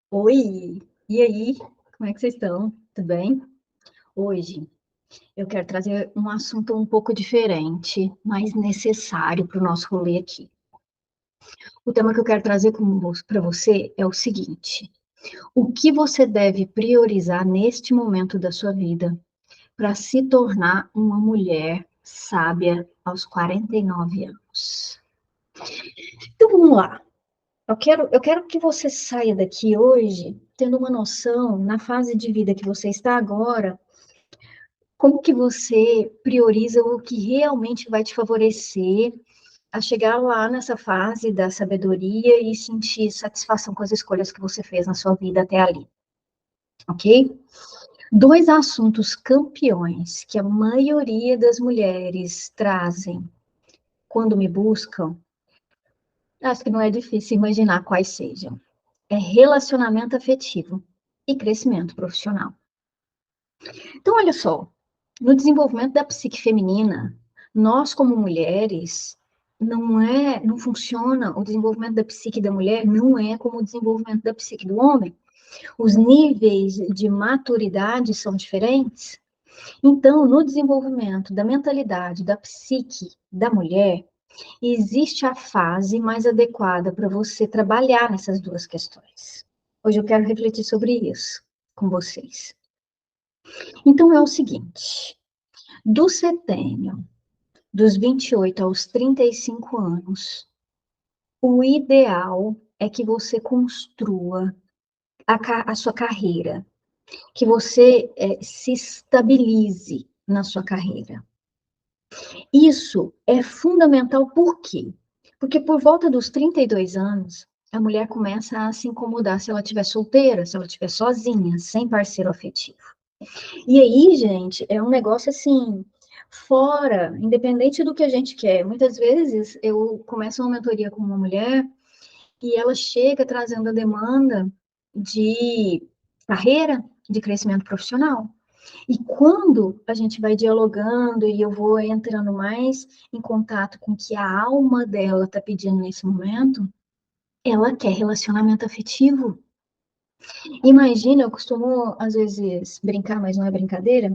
Oi, e aí? Como é que vocês estão? Tudo bem? Hoje eu quero trazer um assunto um pouco diferente, mas necessário para o nosso rolê aqui. O tema que eu quero trazer para você é o seguinte: o que você deve priorizar neste momento da sua vida para se tornar uma mulher sábia aos 49 anos? Então vamos lá. Eu quero que você saia daqui hoje tendo uma noção, na fase de vida que você está agora, como que você prioriza o que realmente vai te favorecer a chegar lá nessa fase da sabedoria e sentir satisfação com as escolhas que você fez na sua vida até ali, ok? Dois assuntos campeões que a maioria das mulheres trazem quando me buscam, acho que não é difícil imaginar quais sejam. É relacionamento afetivo e crescimento profissional. Então, olha só, no desenvolvimento da psique feminina, nós como mulheres, não funciona o desenvolvimento da psique da mulher, não é como o desenvolvimento da psique do homem. Os níveis de maturidade são diferentes. Então, no desenvolvimento da mentalidade da psique da mulher, existe a fase mais adequada para você trabalhar nessas duas questões. Hoje eu quero refletir sobre isso com vocês. Então, é o seguinte: do setênio, dos 28 aos 35 anos, o ideal é que você construa a sua carreira, que você se estabilize na sua carreira. Isso é fundamental por quê? Porque por volta dos 32 anos, a mulher começa a se incomodar se ela estiver solteira, se ela estiver sozinha, sem parceiro afetivo. E aí, gente, é um negócio assim, fora, independente do que a gente quer. Muitas vezes eu começo uma mentoria com uma mulher e ela chega trazendo a demanda de carreira, de crescimento profissional. E quando a gente vai dialogando e eu vou entrando mais em contato com o que a alma dela está pedindo nesse momento, ela quer relacionamento afetivo. Imagina, eu costumo às vezes brincar, mas não é brincadeira,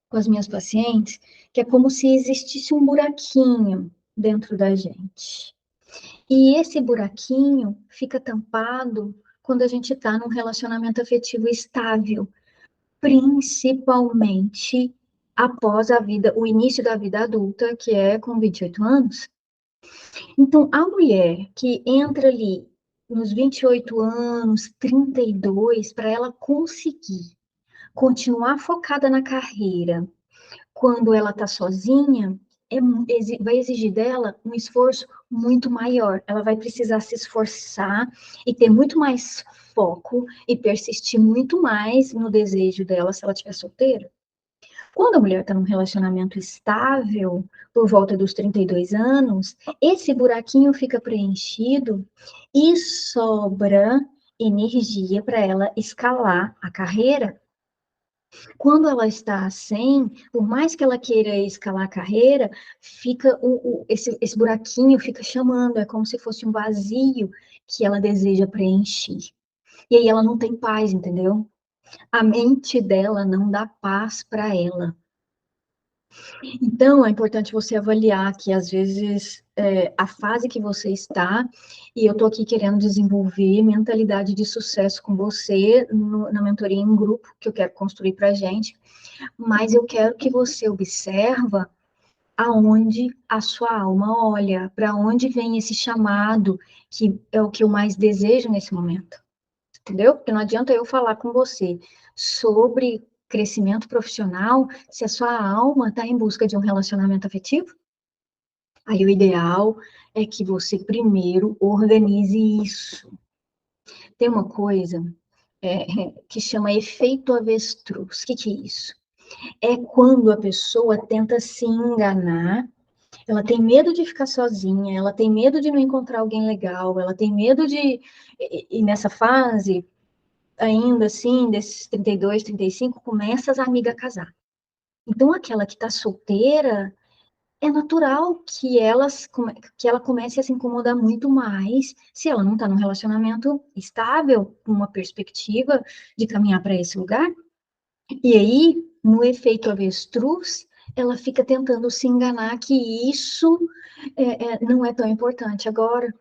com as minhas pacientes, que é como se existisse um buraquinho dentro da gente. E esse buraquinho fica tampado quando a gente está num relacionamento afetivo estável, principalmente após o início da vida adulta, que é com 28 anos. Então, a mulher que entra ali nos 28 anos, 32, para ela conseguir continuar focada na carreira, quando ela está sozinha, vai exigir dela um esforço muito maior. Ela vai precisar se esforçar e ter muito mais foco e persistir muito mais no desejo dela se ela estiver solteira. Quando a mulher está num relacionamento estável, por volta dos 32 anos, esse buraquinho fica preenchido e sobra energia para ela escalar a carreira. Quando ela está sem, por mais que ela queira escalar a carreira, fica esse buraquinho fica chamando, é como se fosse um vazio que ela deseja preencher. E aí ela não tem paz, entendeu? A mente dela não dá paz para ela. Então, é importante você avaliar que, às vezes, a fase que você está, e eu estou aqui querendo desenvolver mentalidade de sucesso com você na mentoria em grupo, que eu quero construir para a gente, mas eu quero que você observa aonde a sua alma olha, para onde vem esse chamado, que é o que eu mais desejo nesse momento, entendeu? Porque não adianta eu falar com você sobre crescimento profissional se a sua alma está em busca de um relacionamento afetivo. Aí o ideal é que você primeiro organize isso. Tem uma coisa que chama efeito avestruz. O que é isso? É quando a pessoa tenta se enganar, ela tem medo de ficar sozinha, ela tem medo de não encontrar alguém legal, ela tem medo de. E nessa fase, ainda assim, desses 32, 35, começa as amigas a casar. Então, aquela que está solteira, é natural que ela comece a se incomodar muito mais se ela não está num relacionamento estável, com uma perspectiva de caminhar para esse lugar. E aí, no efeito avestruz, ela fica tentando se enganar que isso não é tão importante agora.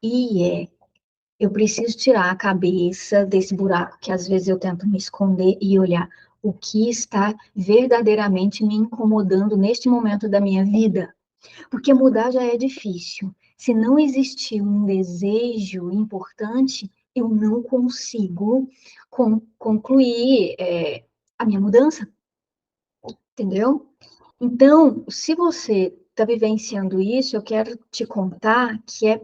E eu preciso tirar a cabeça desse buraco que às vezes eu tento me esconder e olhar o que está verdadeiramente me incomodando neste momento da minha vida. Porque mudar já é difícil. Se não existir um desejo importante, eu não consigo concluir a minha mudança, entendeu? Então, se você está vivenciando isso, eu quero te contar que é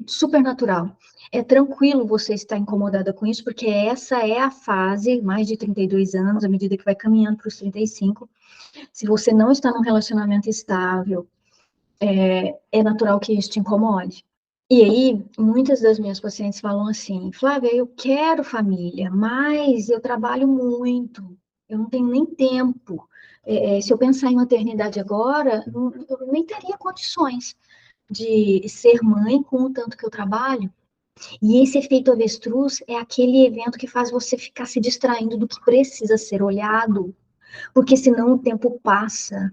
super natural. É tranquilo você estar incomodada com isso, porque essa é a fase, mais de 32 anos, à medida que vai caminhando para os 35. Se você não está num relacionamento estável, é natural que isso te incomode. E aí, muitas das minhas pacientes falam assim, Flávia, eu quero família, mas eu trabalho muito, eu não tenho nem tempo. Se eu pensar em maternidade agora, eu nem teria condições de ser mãe com o tanto que eu trabalho. E esse efeito avestruz é aquele evento que faz você ficar se distraindo do que precisa ser olhado, porque senão o tempo passa.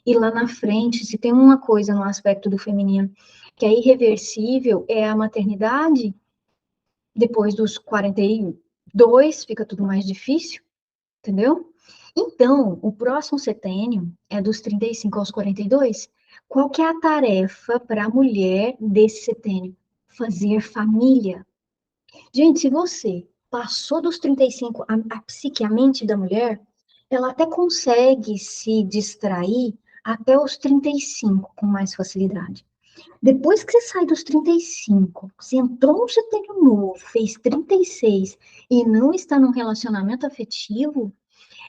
E lá na frente, se tem uma coisa no aspecto do feminino que é irreversível, é a maternidade. Depois dos 42, fica tudo mais difícil, entendeu? Então, o próximo setênio é dos 35 aos 42. Qual que é a tarefa para a mulher desse setênio? Fazer família. Gente, se você passou dos 35, a psique, a mente da mulher, ela até consegue se distrair até os 35 com mais facilidade. Depois que você sai dos 35, você entrou no setembro novo, fez 36 e não está num relacionamento afetivo,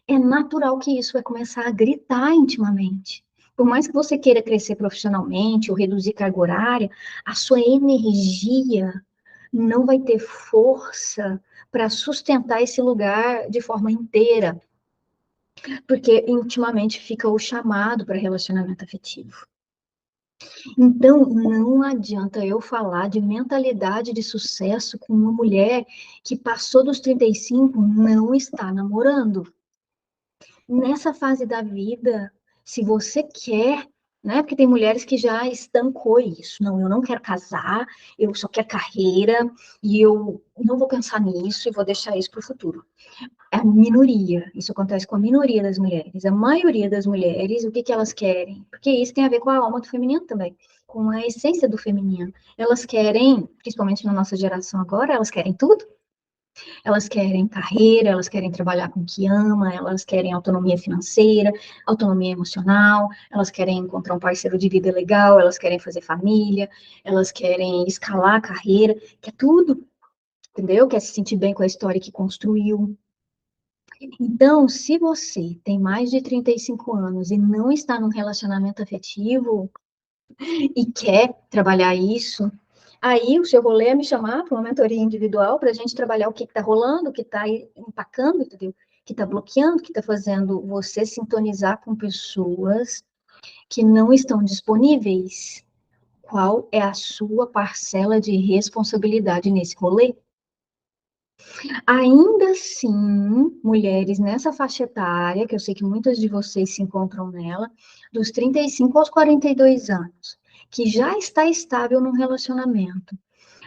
é natural que isso vai começar a gritar intimamente. Por mais que você queira crescer profissionalmente ou reduzir carga horária, a sua energia não vai ter força para sustentar esse lugar de forma inteira, porque intimamente fica o chamado para relacionamento afetivo. Então, não adianta eu falar de mentalidade de sucesso com uma mulher que passou dos 35, não está namorando. Nessa fase da vida, se você quer, né? Porque tem mulheres que já estancou isso. Não, eu não quero casar, eu só quero carreira e eu não vou pensar nisso e vou deixar isso para o futuro. É a minoria, isso acontece com a minoria das mulheres. A maioria das mulheres, o que que elas querem? Porque isso tem a ver com a alma do feminino também, com a essência do feminino. Elas querem, principalmente na nossa geração agora, elas querem tudo. Elas querem carreira, elas querem trabalhar com o que ama, elas querem autonomia financeira, autonomia emocional, elas querem encontrar um parceiro de vida legal, elas querem fazer família, elas querem escalar a carreira, quer tudo, entendeu? Quer se sentir bem com a história que construiu. Então, se você tem mais de 35 anos e não está num relacionamento afetivo e quer trabalhar isso, aí o seu rolê é me chamar para uma mentoria individual para a gente trabalhar o que está rolando, o que está empacando, entendeu? O que está bloqueando, o que está fazendo você sintonizar com pessoas que não estão disponíveis. Qual é a sua parcela de responsabilidade nesse rolê? Ainda assim, mulheres nessa faixa etária, que eu sei que muitas de vocês se encontram nela, dos 35 aos 42 anos, que já está estável num relacionamento,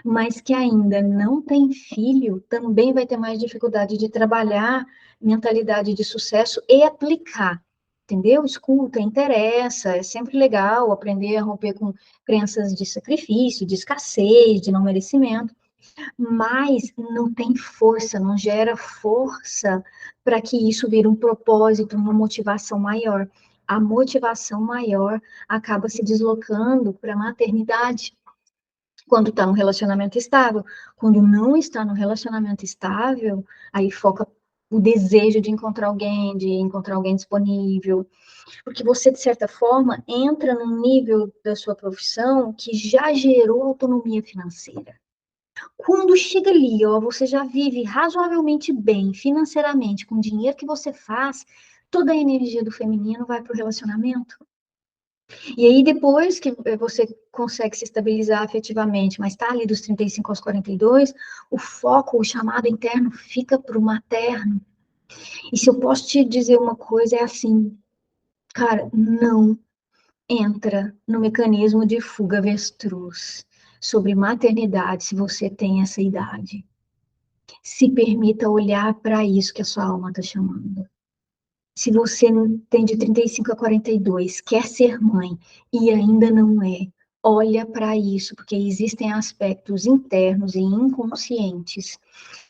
mas que ainda não tem filho, também vai ter mais dificuldade de trabalhar mentalidade de sucesso e aplicar. Entendeu? Escuta, interessa, é sempre legal aprender a romper com crenças de sacrifício, de escassez, de não merecimento, mas não tem força, não gera força para que isso vire um propósito, uma motivação maior. A motivação maior acaba se deslocando para a maternidade quando está num relacionamento estável. Quando não está num relacionamento estável, aí foca o desejo de encontrar alguém disponível, porque você, de certa forma, entra num nível da sua profissão que já gerou autonomia financeira. Quando chega ali, ó, você já vive razoavelmente bem financeiramente com o dinheiro que você faz, toda a energia do feminino vai para o relacionamento. E aí, depois que você consegue se estabilizar afetivamente, mas está ali dos 35 aos 42, o foco, o chamado interno fica para o materno. E se eu posso te dizer uma coisa, é assim, cara, não entra no mecanismo de fuga avestruz sobre maternidade se você tem essa idade. Se permita olhar para isso que a sua alma está chamando. Se você tem de 35 a 42, quer ser mãe e ainda não é, olha para isso, porque existem aspectos internos e inconscientes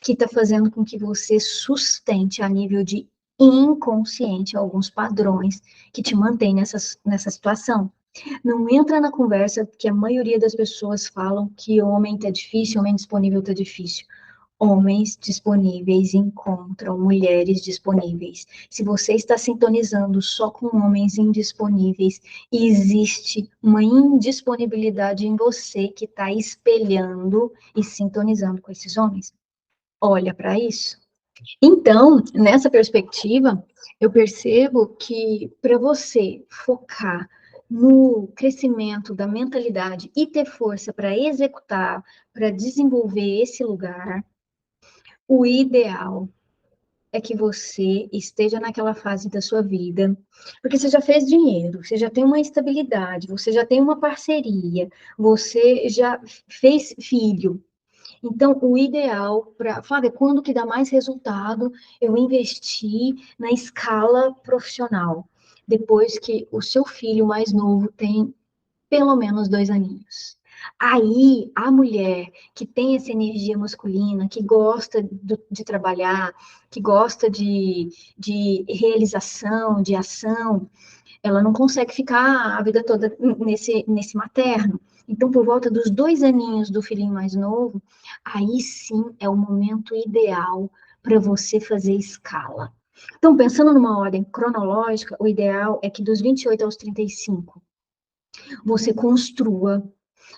que está fazendo com que você sustente a nível de inconsciente alguns padrões que te mantêm nessa situação. Não entra na conversa que a maioria das pessoas falam que homem tá difícil, homem disponível tá difícil. Homens disponíveis encontram mulheres disponíveis. Se você está sintonizando só com homens indisponíveis, existe uma indisponibilidade em você que está espelhando e sintonizando com esses homens. Olha para isso. Então, nessa perspectiva, eu percebo que para você focar no crescimento da mentalidade e ter força para executar, para desenvolver esse lugar, o ideal é que você esteja naquela fase da sua vida, porque você já fez dinheiro, você já tem uma estabilidade, você já tem uma parceria, você já fez filho. Então, o ideal para, Flávia, quando que dá mais resultado eu investir na escala profissional? Depois que o seu filho mais novo tem pelo menos 2 aninhos. Aí, a mulher que tem essa energia masculina, que gosta de trabalhar, que gosta de realização, de ação, ela não consegue ficar a vida toda nesse materno. Então, por volta dos 2 aninhos do filhinho mais novo, aí sim é o momento ideal para você fazer escala. Então, pensando numa ordem cronológica, o ideal é que dos 28 aos 35, você construa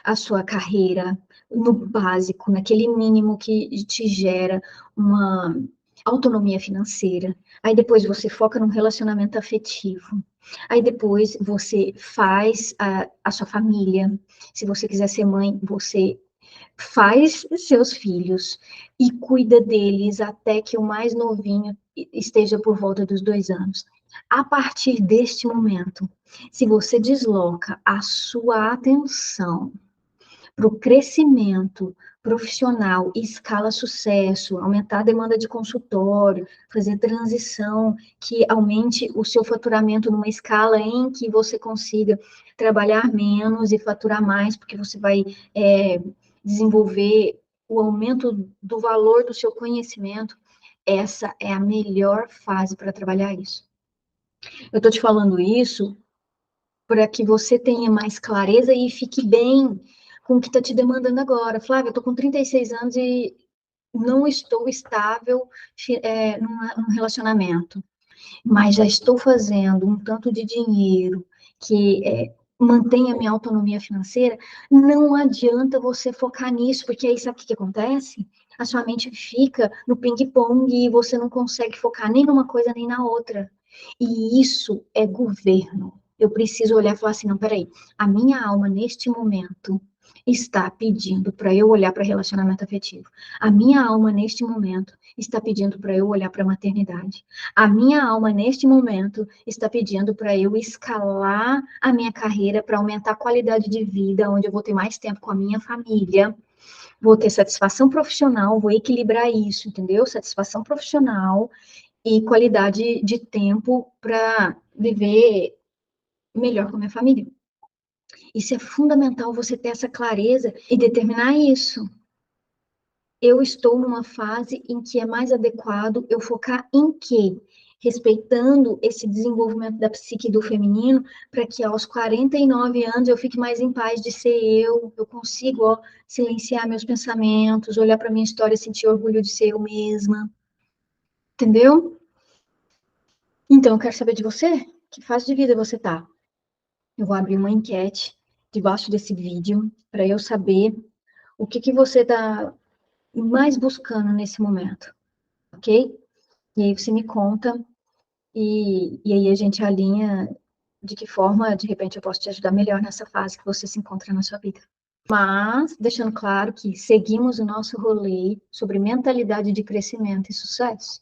a sua carreira no básico, naquele mínimo que te gera uma autonomia financeira. Aí depois você foca num relacionamento afetivo. Aí depois você faz a sua família. Se você quiser ser mãe, você faz seus filhos e cuida deles até que o mais novinho esteja por volta dos 2 anos. A partir deste momento, se você desloca a sua atenção para o crescimento profissional, escala sucesso, aumentar a demanda de consultório, fazer transição que aumente o seu faturamento numa escala em que você consiga trabalhar menos e faturar mais, porque você vai desenvolver o aumento do valor do seu conhecimento. Essa é a melhor fase para trabalhar isso. Eu estou te falando isso para que você tenha mais clareza e fique bem com o que está te demandando agora. Flávia, eu estou com 36 anos e não estou estável num relacionamento, mas já estou fazendo um tanto de dinheiro que mantém a minha autonomia financeira. Não adianta você focar nisso, porque aí sabe o que acontece? A sua mente fica no ping-pong e você não consegue focar nem numa coisa nem na outra. E isso é governo. Eu preciso olhar e falar assim, não, peraí, a minha alma neste momento está pedindo para eu olhar para relacionamento afetivo. A minha alma neste momento está pedindo para eu olhar para a maternidade. A minha alma neste momento está pedindo para eu escalar a minha carreira para aumentar a qualidade de vida, onde eu vou ter mais tempo com a minha família, vou ter satisfação profissional, vou equilibrar isso, entendeu? Satisfação profissional e qualidade de tempo para viver melhor com a minha família. Isso é fundamental, você ter essa clareza e determinar isso. Eu estou numa fase em que é mais adequado eu focar em quê? Respeitando esse desenvolvimento da psique do feminino, para que aos 49 anos eu fique mais em paz de ser eu consigo, ó, silenciar meus pensamentos, olhar para minha história e sentir orgulho de ser eu mesma. Entendeu? Então, eu quero saber de você, que fase de vida você tá? Eu vou abrir uma enquete debaixo desse vídeo para eu saber o que você está mais buscando nesse momento, ok? E aí você me conta e aí a gente alinha de que forma, de repente, eu posso te ajudar melhor nessa fase que você se encontra na sua vida. Mas, deixando claro que seguimos o nosso rolê sobre mentalidade de crescimento e sucesso.